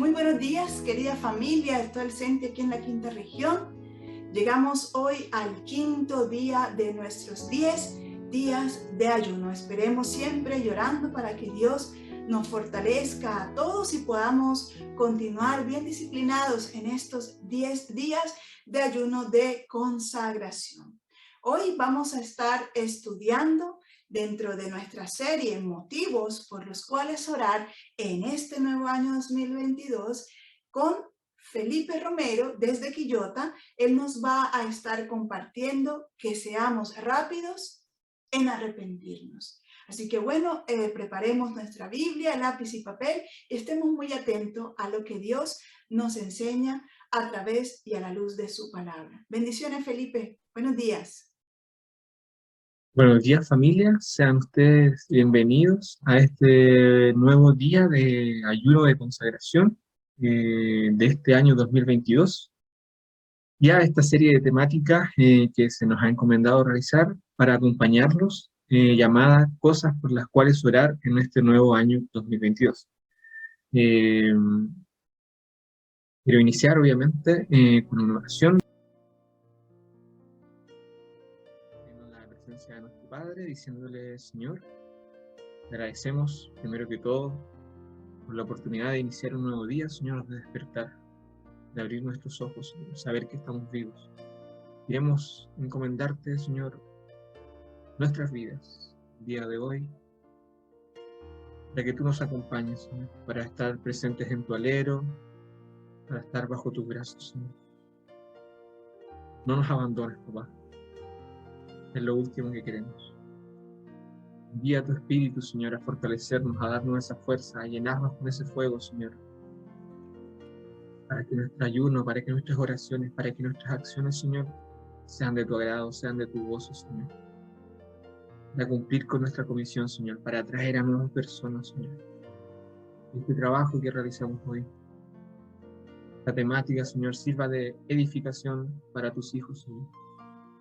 Muy buenos días, querida familia de todo el CENTE aquí en la quinta región. Llegamos hoy al quinto día de nuestros 10 días de ayuno. Esperemos siempre llorando para que Dios nos fortalezca a todos y podamos continuar bien disciplinados en estos 10 días de ayuno de consagración. Hoy vamos a estar estudiando dentro de nuestra serie Motivos por los cuales orar en este nuevo año 2022 con Felipe Romero desde Quillota. Él nos va a estar compartiendo que seamos rápidos en arrepentirnos. Así que bueno, preparemos nuestra Biblia, lápiz y papel y estemos muy atentos a lo que Dios nos enseña a través y a la luz de su palabra. Bendiciones, Felipe. Buenos días. Buenos días, familia. Sean ustedes bienvenidos a este nuevo día de ayuno de consagración de este año 2022. Ya esta serie de temáticas que se nos ha encomendado realizar para acompañarlos, llamada Cosas por las cuales orar en este nuevo año 2022. Quiero iniciar, obviamente, con una oración. La presencia de nuestro Padre, diciéndole: Señor, te agradecemos primero que todo por la oportunidad de iniciar un nuevo día, Señor, de despertar, de abrir nuestros ojos, Señor, saber que estamos vivos. Queremos encomendarte, Señor, nuestras vidas el día de hoy, para que tú nos acompañes, Señor, para estar presentes en tu alero, para estar bajo tus brazos, Señor. No nos abandones, papá. Es lo último que queremos. Envía tu Espíritu, Señor, a fortalecernos, a darnos esa fuerza, a llenarnos con ese fuego, Señor, para que nuestro ayuno, para que nuestras oraciones, para que nuestras acciones, Señor, sean de tu agrado, sean de tu gozo, Señor. Para cumplir con nuestra comisión, Señor, para atraer a nuevas personas, Señor. Este trabajo que realizamos hoy, esta temática, Señor, sirva de edificación para tus hijos, Señor.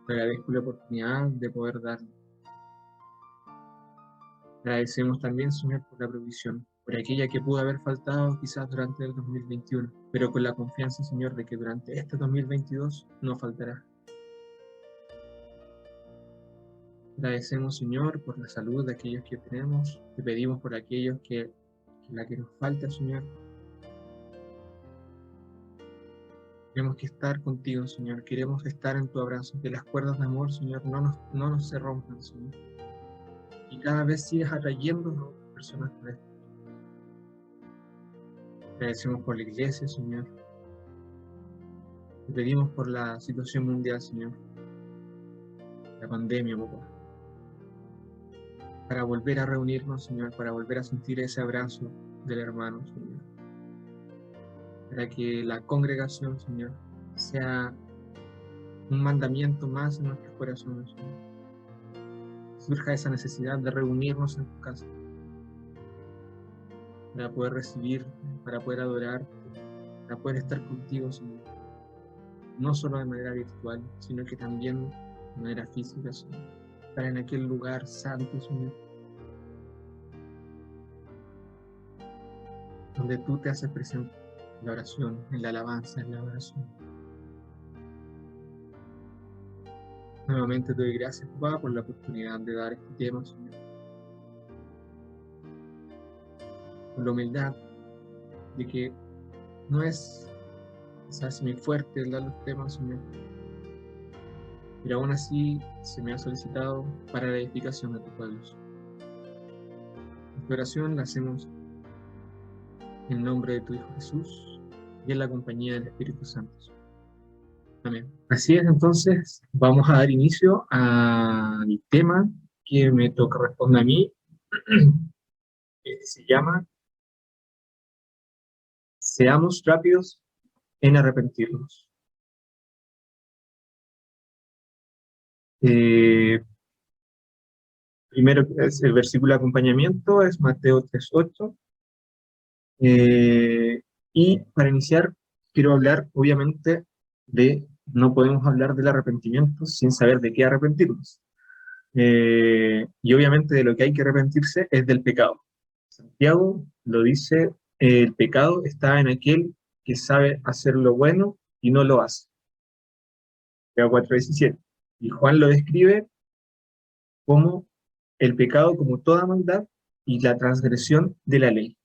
Te agradezco la oportunidad de poder darlo. Agradecemos también, Señor, por la provisión, por aquella que pudo haber faltado quizás durante el 2021, pero con la confianza, Señor, de que durante este 2022 no faltará. Agradecemos, Señor, por la salud de aquellos que tenemos. Te pedimos por aquellos que la que nos falta, Señor. Queremos que estar contigo, Señor. Queremos estar en tu abrazo. Que las cuerdas de amor, Señor, no nos se rompan, Señor. Y cada vez sigas atrayendo a otras personas por esto. Agradecemos por la iglesia, Señor. Te pedimos por la situación mundial, Señor. La pandemia, papá. Para volver a reunirnos, Señor, para volver a sentir ese abrazo del hermano, Señor. Para que la congregación, Señor, sea un mandamiento más en nuestros corazones, Señor. Surja esa necesidad de reunirnos en tu casa, para poder recibir, para poder adorar, para poder estar contigo, Señor. No solo de manera virtual, sino que también de manera física, Señor. Estar en aquel lugar santo, Señor, donde tú te haces presente en la oración, en la alabanza, en la oración. Nuevamente te doy gracias, papá, por la oportunidad de dar este tema, Señor. Por la humildad de que no es quizás muy fuerte el dar los temas, Señor, pero aún así se me ha solicitado para la edificación de tu pueblo. Esta oración la hacemos en nombre de tu Hijo Jesús y en la compañía del Espíritu Santo. Amén. Así es, entonces vamos a dar inicio al tema que me toca responder a mí, que se llama Seamos rápidos en arrepentirnos. Primero, es el versículo de acompañamiento es Mateo 3:8. Y para iniciar, quiero hablar, obviamente, no podemos hablar del arrepentimiento sin saber de qué arrepentirnos. Y obviamente de lo que hay que arrepentirse es del pecado. Santiago lo dice el pecado está en aquel que sabe hacer lo bueno y no lo hace. Mateo 4:17. Y Juan lo describe como el pecado como toda maldad y la transgresión de la ley.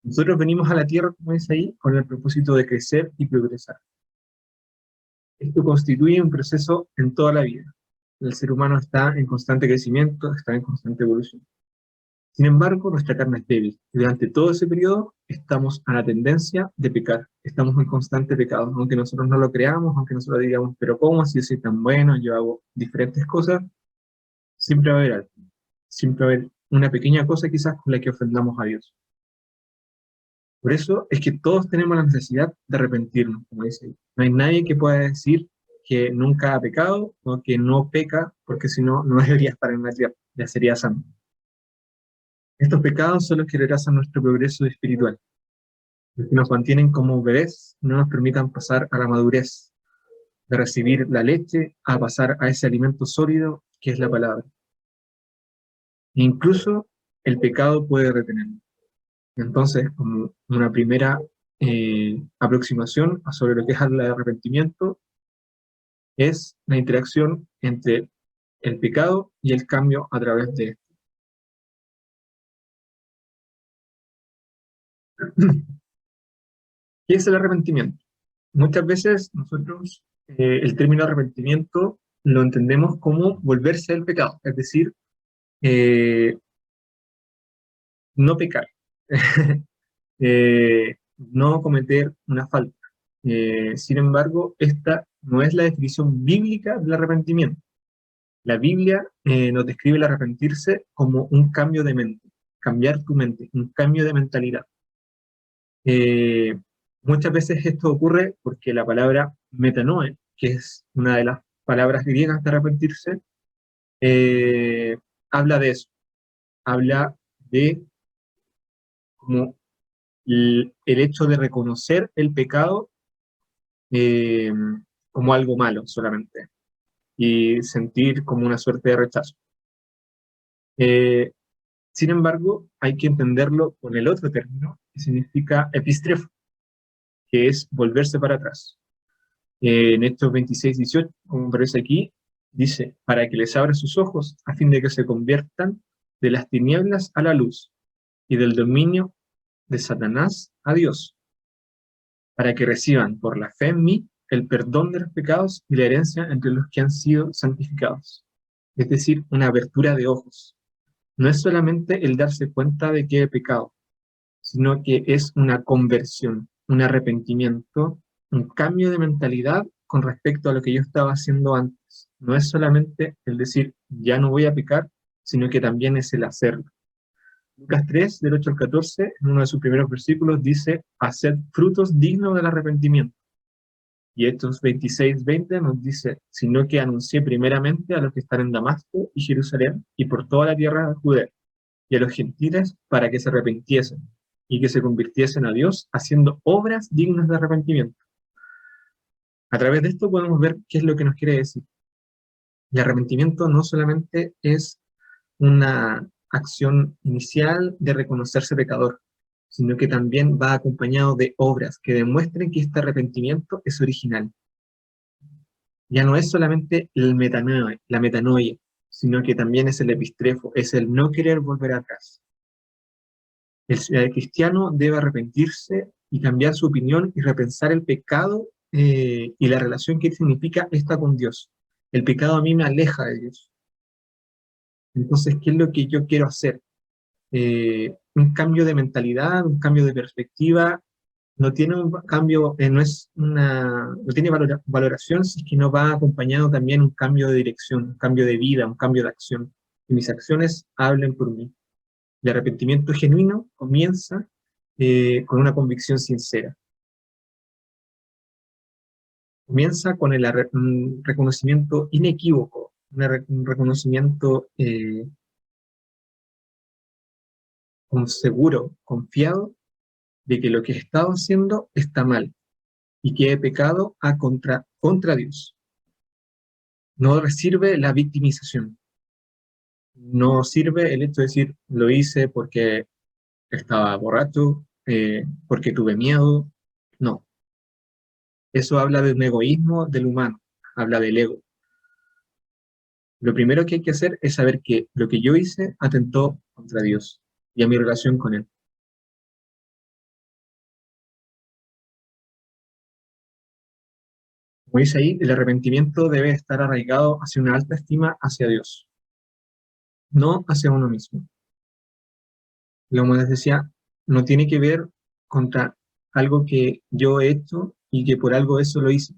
Nosotros venimos a la tierra, como dice ahí, con el propósito de crecer y progresar. Esto constituye un proceso en toda la vida. El ser humano está en constante crecimiento, está en constante evolución. Sin embargo, nuestra carne es débil, y durante todo ese periodo estamos a la tendencia de pecar, estamos en constante pecado, aunque nosotros no lo creamos, aunque nosotros digamos, pero ¿cómo si yo soy tan bueno, yo hago diferentes cosas? Siempre va a haber algo, siempre va a haber una pequeña cosa quizás con la que ofendamos a Dios. Por eso es que todos tenemos la necesidad de arrepentirnos, como dice ahí. No hay nadie que pueda decir que nunca ha pecado o que no peca, porque si no, no debería estar en la tierra, ya sería santo. Estos pecados son los que retrasan nuestro progreso espiritual, los que nos mantienen como bebés y no nos permitan pasar a la madurez, de recibir la leche a pasar a ese alimento sólido que es la palabra. E incluso el pecado puede retenernos. Entonces, como una primera aproximación sobre lo que es el arrepentimiento, es la interacción entre el pecado y el cambio a través de esto. ¿Qué es el arrepentimiento? Muchas veces nosotros el término arrepentimiento lo entendemos como volverse del pecado, es decir, no pecar, no cometer una falta. Sin embargo, esta no es la definición bíblica del arrepentimiento. La Biblia nos describe el arrepentirse como un cambio de mente, cambiar tu mente, un cambio de mentalidad. Muchas veces esto ocurre porque la palabra metanoe, que es una de las palabras griegas de arrepentirse, habla de eso, habla de como el hecho de reconocer el pecado eh, como algo malo solamente y sentir como una suerte de rechazo. Sin embargo, hay que entenderlo con el otro término, que significa epistrefo, que es volverse para atrás. En Hechos 26:18, como aparece aquí, dice, para que les abra sus ojos, a fin de que se conviertan de las tinieblas a la luz, y del dominio de Satanás a Dios, para que reciban por la fe en mí el perdón de los pecados y la herencia entre los que han sido santificados. Es decir, una apertura de ojos. No es solamente el darse cuenta de que he pecado, sino que es una conversión, un arrepentimiento, un cambio de mentalidad con respecto a lo que yo estaba haciendo antes. No es solamente el decir, ya no voy a pecar, sino que también es el hacerlo. Lucas 3, del 8 al 14, en uno de sus primeros versículos, dice, haced frutos dignos del arrepentimiento. Y Hechos 26:20 nos dice, sino que anuncié primeramente a los que están en Damasco y Jerusalén y por toda la tierra de Judea y a los gentiles para que se arrepintiesen y que se convirtiesen a Dios haciendo obras dignas de arrepentimiento. A través de esto podemos ver qué es lo que nos quiere decir. El arrepentimiento no solamente es una acción inicial de reconocerse pecador, sino que también va acompañado de obras que demuestren que este arrepentimiento es original. Ya no es solamente la metanoia, sino que también es el epistrefo, es el no querer volver atrás. El cristiano debe arrepentirse y cambiar su opinión y repensar el pecado y la relación que significa esta con Dios. El pecado a mí me aleja de Dios. Entonces, ¿qué es lo que yo quiero hacer? Un cambio de mentalidad, un cambio de perspectiva, no tiene un cambio, no tiene valoración si es que no va acompañado también un cambio de dirección, un cambio de vida, un cambio de acción. Que mis acciones hablen por mí. El arrepentimiento genuino comienza con una convicción sincera. Comienza con un reconocimiento inequívoco, un reconocimiento seguro, confiado, de que lo que he estado haciendo está mal y que he pecado contra Dios. No sirve la victimización. No sirve el hecho de decir, lo hice porque estaba borracho, porque tuve miedo. No, eso habla de un egoísmo del humano, habla del ego. Lo primero que hay que hacer es saber que lo que yo hice atentó contra Dios y a mi relación con Él. Como dice ahí, el arrepentimiento debe estar arraigado hacia una alta estima hacia Dios, no hacia uno mismo. Como les decía, no tiene que ver contra algo que yo he hecho y que por algo eso lo hice,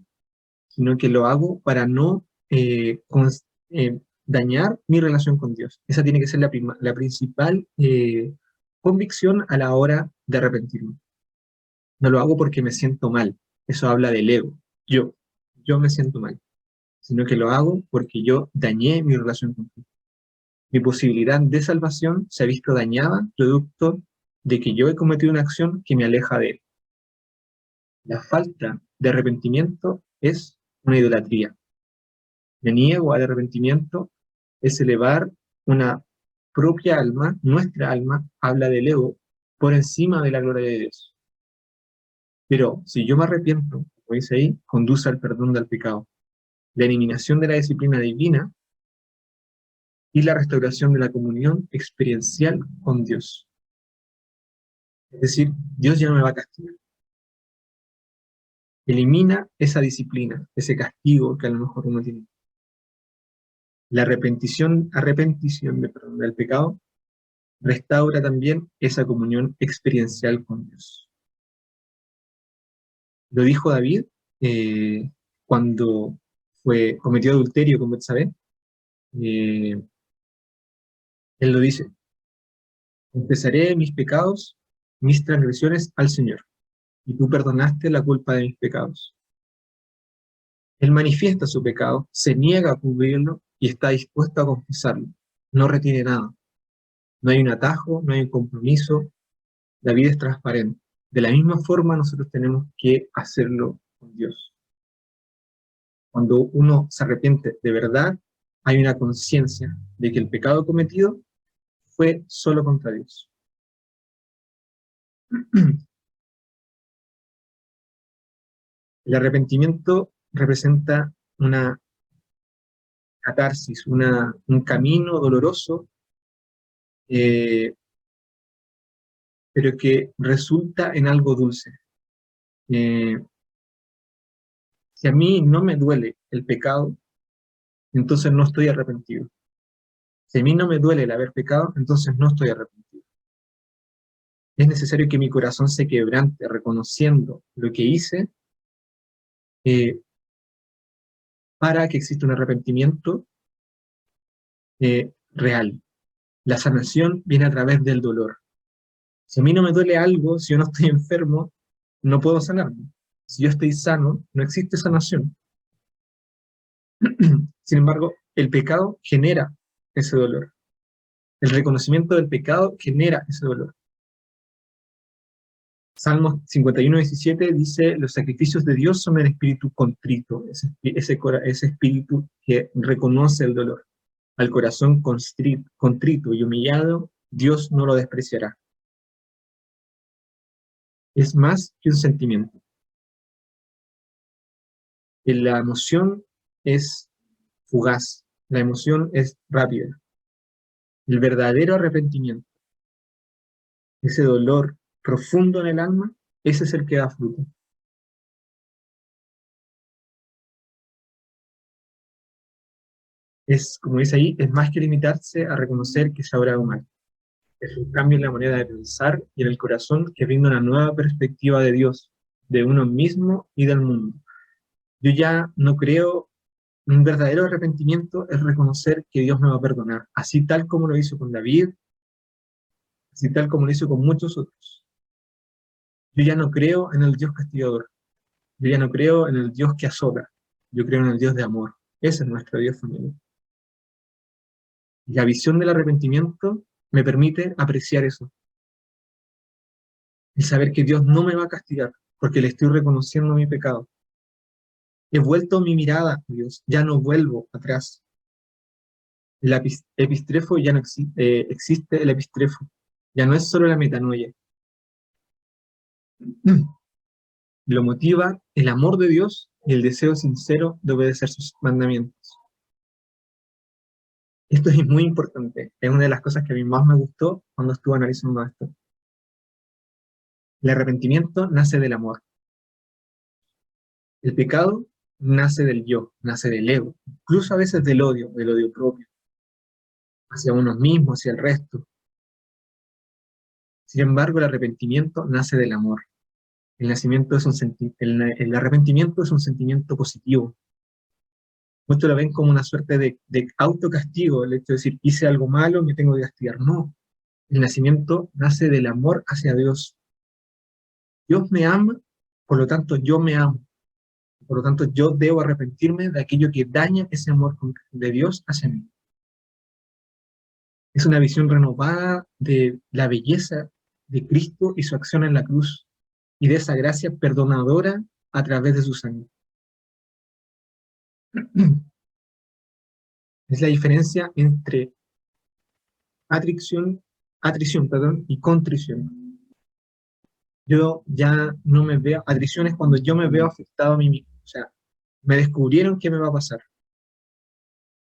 sino que lo hago para no dañar mi relación con Dios. Esa tiene que ser la principal convicción a la hora de arrepentirme. No lo hago porque me siento mal. Eso habla del ego. Yo me siento mal. Sino que lo hago porque yo dañé mi relación con Dios. Mi posibilidad de salvación se ha visto dañada producto de que yo he cometido una acción que me aleja de Él. La falta de arrepentimiento es una idolatría. Me niego al arrepentimiento es elevar una propia alma, nuestra alma, habla del ego, por encima de la gloria de Dios. Pero si yo me arrepiento, como dice ahí, conduce al perdón del pecado, la eliminación de la disciplina divina y la restauración de la comunión experiencial con Dios. Es decir, Dios ya no me va a castigar. Elimina esa disciplina, ese castigo que a lo mejor uno tiene. La arrepentición del pecado restaura también esa comunión experiencial con Dios. Lo dijo David cuando cometió adulterio con Betsabé. Él lo dice: confesaré mis pecados, mis transgresiones al Señor, y tú perdonaste la culpa de mis pecados. Él manifiesta su pecado, se niega a cubrirlo y está dispuesto a confesarlo. No retiene nada. No hay un atajo, no hay un compromiso. La vida es transparente. De la misma forma nosotros tenemos que hacerlo con Dios. Cuando uno se arrepiente de verdad, hay una conciencia de que el pecado cometido fue solo contra Dios. El arrepentimiento representa una catarsis, un camino doloroso, pero que resulta en algo dulce. Si a mí no me duele el pecado, entonces no estoy arrepentido. Si a mí no me duele el haber pecado, entonces no estoy arrepentido. Es necesario que mi corazón se quebrante reconociendo lo que hice para que exista un arrepentimiento real. La sanación viene a través del dolor. Si a mí no me duele algo, si yo no estoy enfermo, no puedo sanarme. Si yo estoy sano, no existe sanación. Sin embargo, el pecado genera ese dolor. El reconocimiento del pecado genera ese dolor. Salmos 51:17 dice: los sacrificios de Dios son el espíritu contrito, ese espíritu que reconoce el dolor. Al corazón contrito y humillado, Dios no lo despreciará. Es más que un sentimiento. La emoción es fugaz, la emoción es rápida. El verdadero arrepentimiento, ese dolor profundo en el alma, ese es el que da fruto. Es, como dice ahí, es más que limitarse a reconocer que se ha obrado mal. Es un cambio en la manera de pensar y en el corazón que brinda una nueva perspectiva de Dios, de uno mismo y del mundo. Yo ya no creo, un verdadero arrepentimiento es reconocer que Dios me va a perdonar, así tal como lo hizo con David, así tal como lo hizo con muchos otros. Yo ya no creo en el Dios castigador, yo ya no creo en el Dios que azota, yo creo en el Dios de amor. Ese es nuestro Dios, familia. La visión del arrepentimiento me permite apreciar eso. El saber que Dios no me va a castigar, porque le estoy reconociendo mi pecado. He vuelto mi mirada a Dios, ya no vuelvo atrás. El epistrefo ya no existe el epistrefo. Ya no es solo la metanoia. Lo motiva el amor de Dios y el deseo sincero de obedecer sus mandamientos. Esto es muy importante. Es una de las cosas que a mí más me gustó cuando estuve analizando esto. El arrepentimiento nace del amor. El pecado nace del yo, nace del ego, incluso a veces del odio propio, hacia uno mismo, hacia el resto. Sin embargo, el arrepentimiento nace del amor. El arrepentimiento es un sentimiento positivo. Muchos lo ven como una suerte de autocastigo, el hecho de decir, hice algo malo, me tengo que castigar. No, el nacimiento nace del amor hacia Dios. Dios me ama, por lo tanto yo me amo. Por lo tanto yo debo arrepentirme de aquello que daña ese amor de Dios hacia mí. Es una visión renovada de la belleza de Cristo y su acción en la cruz, y de esa gracia perdonadora a través de su sangre. Es la diferencia entre atrición y contrición. Yo ya no me veo, atrición es cuando yo me veo afectado a mí mismo, o sea, me descubrieron qué me va a pasar.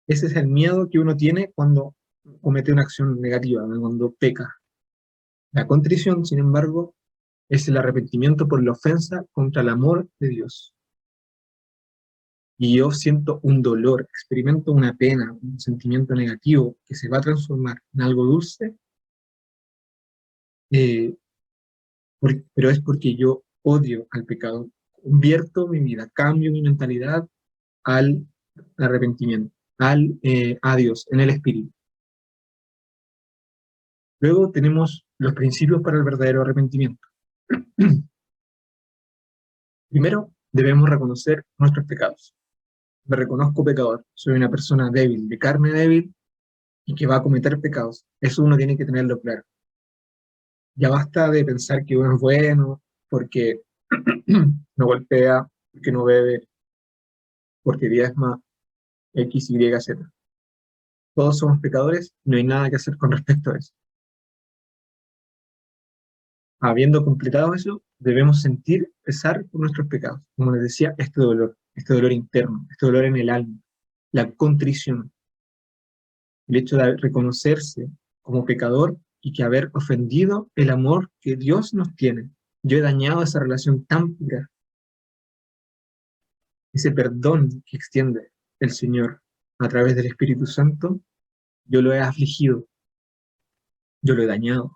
Ese es el miedo que uno tiene cuando comete una acción negativa, cuando peca. La contrición, sin embargo, es el arrepentimiento por la ofensa contra el amor de Dios. Y yo siento un dolor, experimento una pena, un sentimiento negativo que se va a transformar en algo dulce, pero es porque yo odio al pecado, convierto mi vida, cambio mi mentalidad al arrepentimiento, a Dios, en el Espíritu. Luego tenemos los principios para el verdadero arrepentimiento. Primero, debemos reconocer nuestros pecados. Me reconozco pecador, soy una persona débil, de carne débil, y que va a cometer pecados. Eso uno tiene que tenerlo claro. Ya basta de pensar que uno es bueno, porque no golpea, porque no bebe, porque diezma, X, Y, Z. Todos somos pecadores, no hay nada que hacer con respecto a eso. Habiendo completado eso, debemos sentir, pesar por nuestros pecados. Como les decía, este dolor interno, este dolor en el alma, la contrición, el hecho de reconocerse como pecador y que haber ofendido el amor que Dios nos tiene. Yo he dañado esa relación tan pura. Ese perdón que extiende el Señor a través del Espíritu Santo, yo lo he afligido, yo lo he dañado.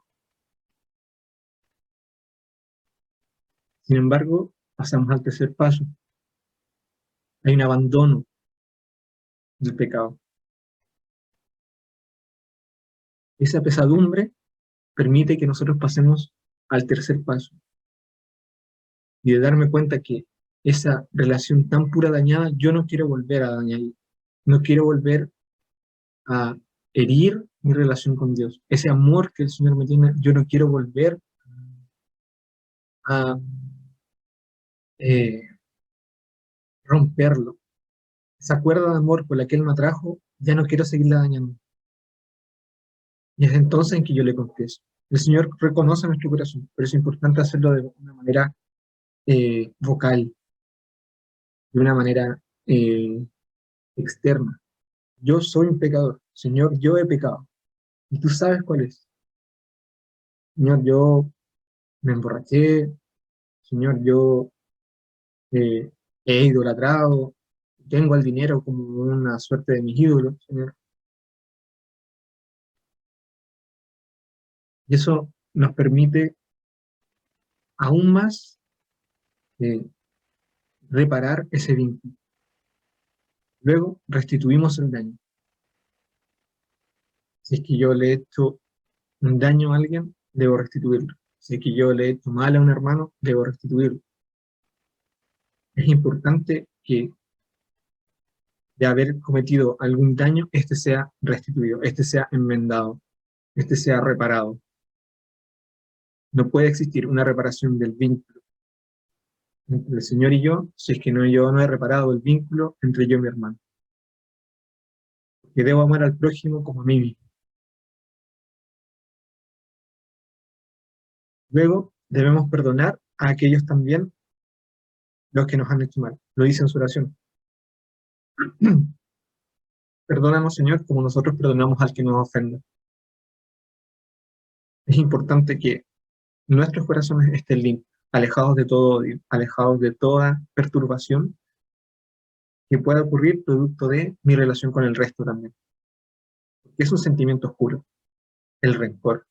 Sin embargo, pasamos al tercer paso. Hay un abandono del pecado. Esa pesadumbre permite que nosotros pasemos al tercer paso. Y de darme cuenta que esa relación tan pura dañada, yo no quiero volver a dañar. No quiero volver a herir mi relación con Dios. Ese amor que el Señor me tiene, yo no quiero volver a romperlo. Esa cuerda de amor con la que Él me atrajo, ya no quiero seguirla dañando. Y es entonces en que yo le confieso. El Señor reconoce nuestro corazón, pero es importante hacerlo de una manera vocal, de una manera externa. Yo soy un pecador. Señor, yo he pecado. Y tú sabes cuál es. Señor, yo me emborraché. Señor, yo he idolatrado. Tengo el dinero como una suerte de mis ídolos, Señor. Y eso nos permite aún más reparar ese vínculo. Luego restituimos el daño. Si es que yo le he hecho un daño a alguien, debo restituirlo. Si es que yo le he hecho mal a un hermano, debo restituirlo. Es importante que de haber cometido algún daño, este sea restituido, este sea enmendado, este sea reparado. No puede existir una reparación del vínculo entre el Señor y yo, si es que yo no he reparado el vínculo entre yo y mi hermano. Que debo amar al prójimo como a mí mismo. Luego debemos perdonar a aquellos también los que nos han hecho mal. Lo dice en su oración. Perdónanos, Señor, como nosotros perdonamos al que nos ofende. Es importante que nuestros corazones estén limpios, alejados de todo odio, alejados de toda perturbación que pueda ocurrir producto de mi relación con el resto también. Porque es un sentimiento oscuro, el rencor,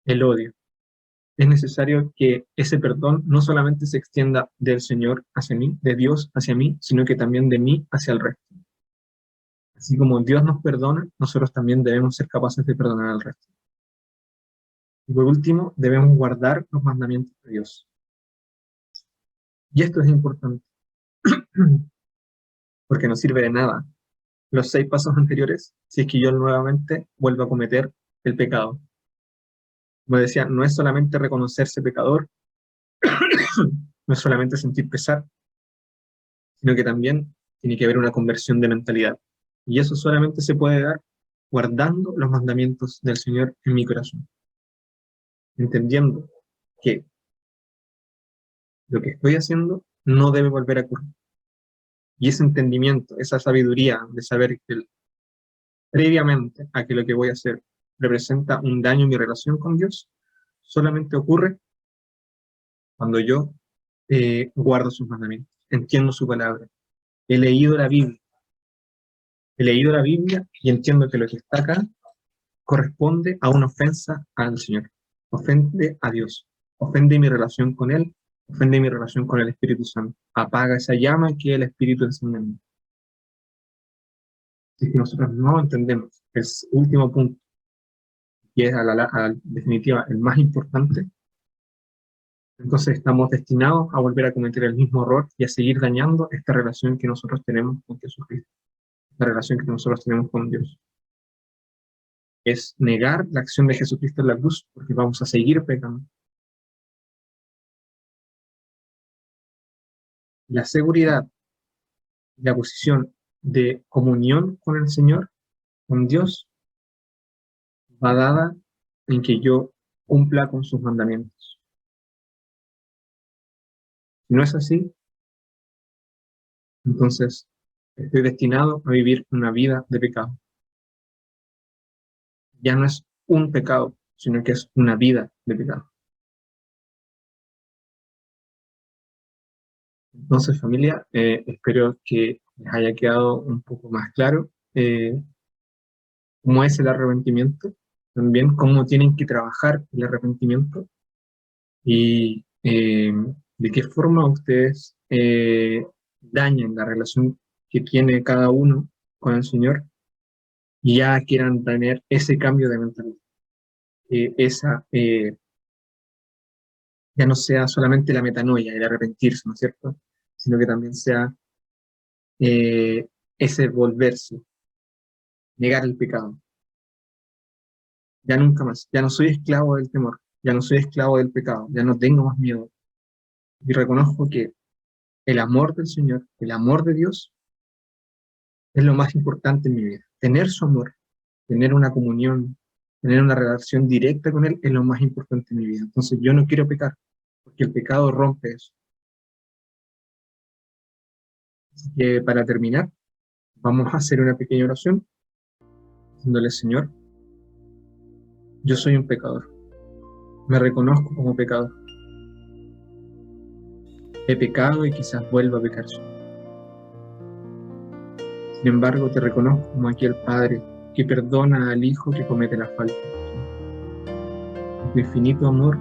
el odio. Es necesario que ese perdón no solamente se extienda del Señor hacia mí, de Dios hacia mí, sino que también de mí hacia el resto. Así como Dios nos perdona, nosotros también debemos ser capaces de perdonar al resto. Y por último, debemos guardar los mandamientos de Dios. Y esto es importante, porque no sirve de nada los 6 pasos anteriores si es que yo nuevamente vuelvo a cometer el pecado. Como decía, no es solamente reconocerse pecador, no es solamente sentir pesar, sino que también tiene que haber una conversión de mentalidad. Y eso solamente se puede dar guardando los mandamientos del Señor en mi corazón. Entendiendo que lo que estoy haciendo no debe volver a ocurrir. Y ese entendimiento, esa sabiduría de saber que previamente a que lo que voy a hacer representa un daño en mi relación con Dios, solamente ocurre cuando yo guardo sus mandamientos, entiendo su palabra. He leído la Biblia y entiendo que lo que está acá corresponde a una ofensa al Señor, ofende a Dios, ofende mi relación con Él, ofende mi relación con el Espíritu Santo, apaga esa llama que el Espíritu enseña en mí. Si nosotros no entendemos el último punto, y es a definitiva el más importante, entonces estamos destinados a volver a cometer el mismo error y a seguir dañando esta relación que nosotros tenemos con Jesucristo, la relación que nosotros tenemos con Dios. Es negar la acción de Jesucristo en la cruz, porque vamos a seguir pecando. La seguridad, la posición de comunión con el Señor, con Dios, va dada en que yo cumpla con sus mandamientos. Si no es así, entonces estoy destinado a vivir una vida de pecado. Ya no es un pecado, sino que es una vida de pecado. Entonces, familia, espero que les haya quedado un poco más claro cómo es el arrepentimiento, también cómo tienen que trabajar el arrepentimiento y de qué forma ustedes dañan la relación que tiene cada uno con el Señor y ya quieran tener ese cambio de mentalidad. Ya no sea solamente la metanoia, el arrepentirse, ¿no es cierto? Sino que también sea ese volverse, negar el pecado. Ya nunca más, ya no soy esclavo del temor, ya no soy esclavo del pecado, ya no tengo más miedo. Y reconozco que el amor del Señor, el amor de Dios, es lo más importante en mi vida. Tener su amor, tener una comunión, tener una relación directa con Él es lo más importante en mi vida. Entonces yo no quiero pecar, porque el pecado rompe eso. Así que para terminar, vamos a hacer una pequeña oración, diciéndole: Señor, yo soy un pecador, me reconozco como pecador. He pecado y quizás vuelva a pecar. Sin embargo, te reconozco como aquel Padre que perdona al Hijo que comete la falta. En tu infinito amor,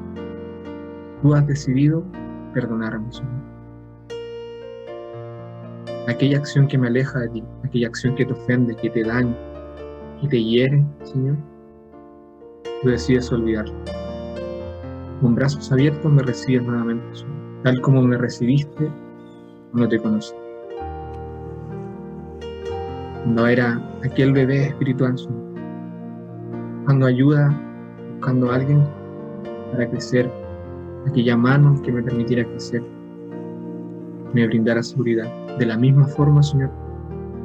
tú has decidido perdonarme, Señor. Aquella acción que me aleja de ti, aquella acción que te ofende, que te daña, que te hiere, Señor, tú decides olvidarla. Con brazos abiertos me recibes nuevamente, Señor, tal como me recibiste cuando te conocí. Cuando era aquel bebé espiritual, Señor, buscando ayuda, buscando a alguien para crecer, aquella mano que me permitiera crecer, me brindara seguridad. De la misma forma, Señor,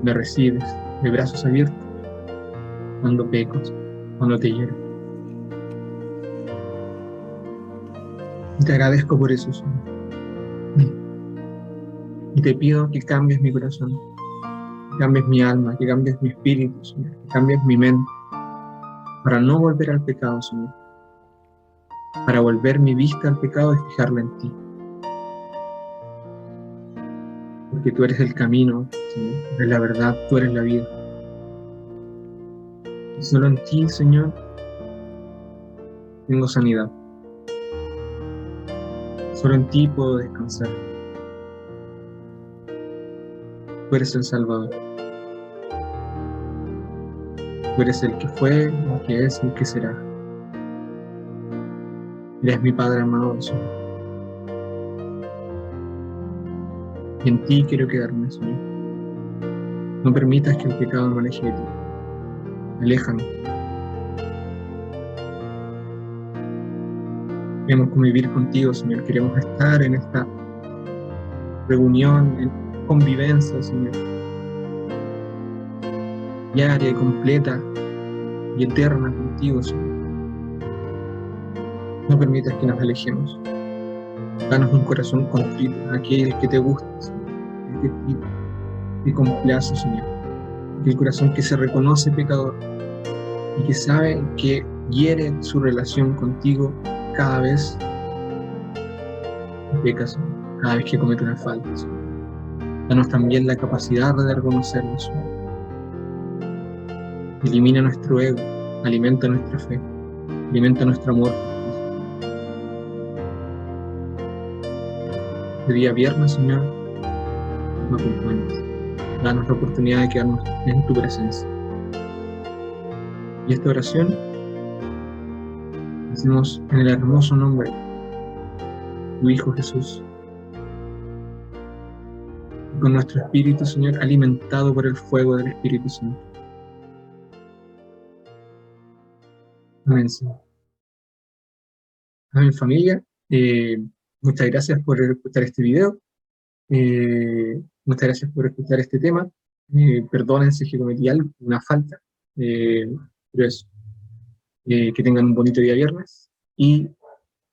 me recibes de brazos abiertos cuando peco, cuando te hiero. Y te agradezco por eso, Señor. Y te pido que cambies mi corazón, que cambies mi alma, que cambies mi espíritu, Señor, que cambies mi mente, para no volver al pecado, Señor. Para volver mi vista al pecado y fijarla en ti. Porque tú eres el camino, Señor, tú eres la verdad, tú eres la vida. Y solo en ti, Señor, tengo sanidad. Solo en ti puedo descansar. Tú eres el Salvador. Tú eres el que fue, el que es y el que será. Eres mi Padre amado, Señor. Y en ti quiero quedarme, Señor. No permitas que el pecado me aleje de ti. Aléjame. Queremos convivir contigo, Señor. Queremos estar en esta reunión, en convivencia, Señor. Diaria y completa y eterna contigo, Señor. No permitas que nos alejemos. Danos un corazón contrito, aquel que te gusta, Señor. El que te complace, Señor. El corazón que se reconoce pecador y que sabe que hiere su relación contigo cada vez que pecas, cada vez que comete una falta, Señor. Danos también la capacidad de reconocerlo, Señor. Elimina nuestro ego, alimenta nuestra fe, alimenta nuestro amor. Este día viernes, Señor, nos acompañes. Danos la oportunidad de quedarnos en tu presencia. Y esta oración la hacemos en el hermoso nombre de tu Hijo Jesús. Con nuestro espíritu, Señor, alimentado por el fuego del Espíritu Santo. Amén, Señor. Amén, familia. Muchas gracias por escuchar este video. Muchas gracias por escuchar este tema. Perdonen si es que cometí una falta. Pero eso. Que tengan un bonito día viernes y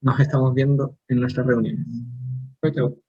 nos estamos viendo en nuestras reuniones. Chao, chao.